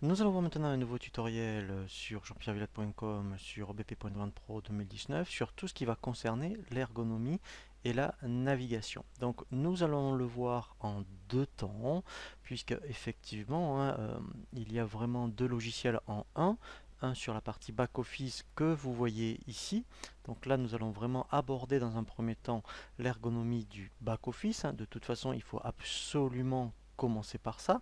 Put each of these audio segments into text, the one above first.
Nous allons voir maintenant un nouveau tutoriel sur jean-pierre-villette.com sur bp.20 Pro 2019 sur tout ce qui va concerner l'ergonomie et la navigation. Donc nous allons le voir en deux temps puisque effectivement il y a vraiment deux logiciels en un sur la partie back-office que vous voyez ici. Donc là nous allons vraiment aborder dans un premier temps l'ergonomie du back-office. De toute façon il faut absolument commencer par ça.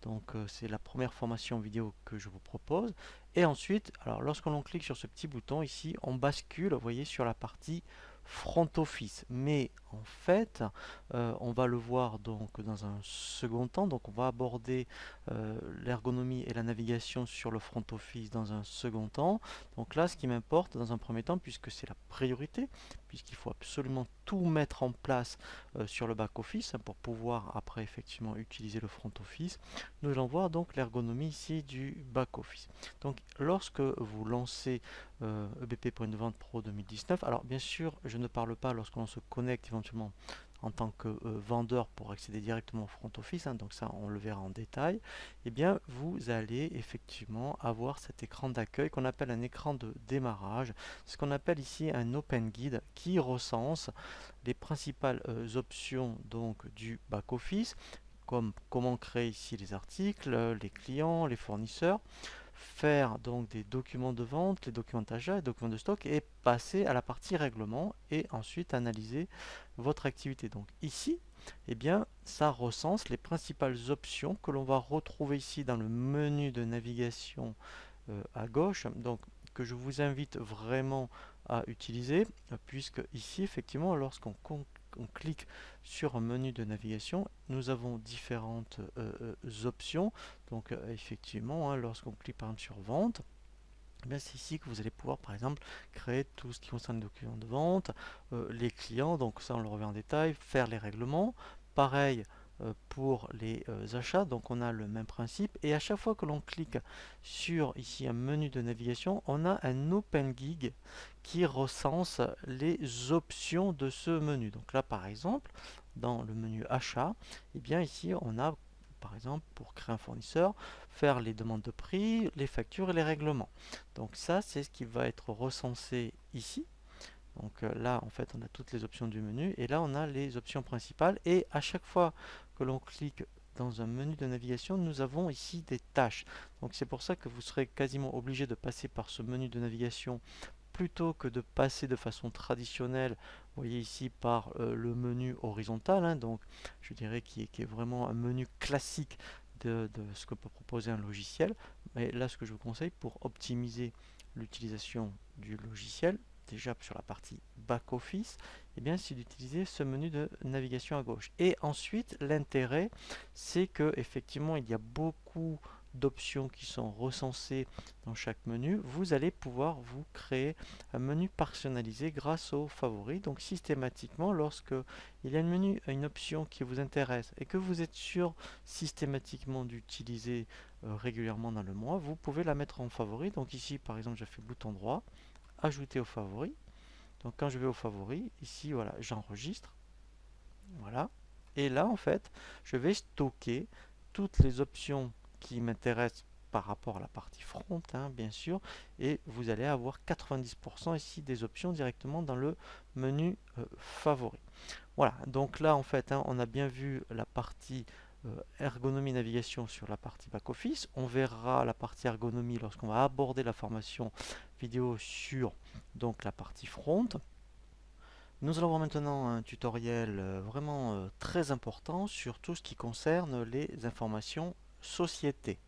Donc c'est la première formation vidéo que je vous propose. Et ensuite, alors lorsque l'on clique sur ce petit bouton ici, on bascule, vous voyez, sur la partie front office. Mais en fait, on va le voir donc dans un second temps. Donc on va aborder l'ergonomie et la navigation sur le front office dans un second temps. Donc là, ce qui m'importe dans un premier temps, puisque c'est la priorité, puisqu'il faut absolument tout mettre en place sur le back office pour pouvoir après effectivement utiliser le front office. Nous allons voir donc l'ergonomie ici du back-office. Donc lorsque vous lancez EBP pour une vente Pro 2019, alors bien sûr je ne parle pas lorsqu'on se connecte éventuellement en tant que vendeur pour accéder directement au front office, donc ça on le verra en détail. Eh bien vous allez effectivement avoir cet écran d'accueil qu'on appelle un écran de démarrage, ce qu'on appelle ici un Open Guide qui recense les principales options donc du back office, comme comment créer ici les articles, les clients, les fournisseurs, faire donc des documents de vente, les documents d'achat, les documents de stock et passer à la partie règlement et ensuite analyser votre activité. Donc ici, eh bien, ça recense les principales options que l'on va retrouver ici dans le menu de navigation à gauche, donc que je vous invite vraiment à utiliser, puisque ici, effectivement, lorsqu'on on clique sur un menu de navigation, nous avons différentes options. Donc effectivement, lorsqu'on clique par exemple sur vente, c'est ici que vous allez pouvoir par exemple créer tout ce qui concerne les documents de vente, les clients, donc ça on le revient en détail, faire les règlements, pareil pour les achats, donc on a le même principe et à chaque fois que l'on clique sur ici un menu de navigation, on a un Open Gig qui recense les options de ce menu. Donc là par exemple, dans le menu achat, et bien ici on a par exemple pour créer un fournisseur, faire les demandes de prix, les factures et les règlements. Donc ça, c'est ce qui va être recensé ici. Donc là, en fait, on a toutes les options du menu et là, on a les options principales. Et à chaque fois que l'on clique dans un menu de navigation, nous avons ici des tâches. Donc c'est pour ça que vous serez quasiment obligé de passer par ce menu de navigation plutôt que de passer de façon traditionnelle, vous voyez ici par le menu horizontal, donc je dirais qui est vraiment un menu classique de ce que peut proposer un logiciel. Mais là, ce que je vous conseille pour optimiser l'utilisation du logiciel, déjà sur la partie back office, eh bien c'est d'utiliser ce menu de navigation à gauche. Et ensuite, l'intérêt, c'est que effectivement, il y a beaucoup d'options qui sont recensées dans chaque menu. Vous allez pouvoir vous créer un menu personnalisé grâce aux favoris. Donc systématiquement, lorsque il y a une option qui vous intéresse et que vous êtes sûr systématiquement d'utiliser régulièrement dans le mois, vous pouvez la mettre en favori. Donc ici, par exemple, je fais bouton droit, ajouter aux favoris. Donc quand je vais aux favoris, ici, voilà, j'enregistre. Voilà. Et là, en fait, je vais stocker toutes les options qui m'intéressent par rapport à la partie front, bien sûr, et vous allez avoir 90% ici des options directement dans le menu favori. Voilà, donc là en fait, on a bien vu la partie ergonomie navigation sur la partie back-office. On verra la partie ergonomie lorsqu'on va aborder la formation vidéo sur donc la partie front. Nous allons voir maintenant un tutoriel vraiment très important sur tout ce qui concerne les informations société.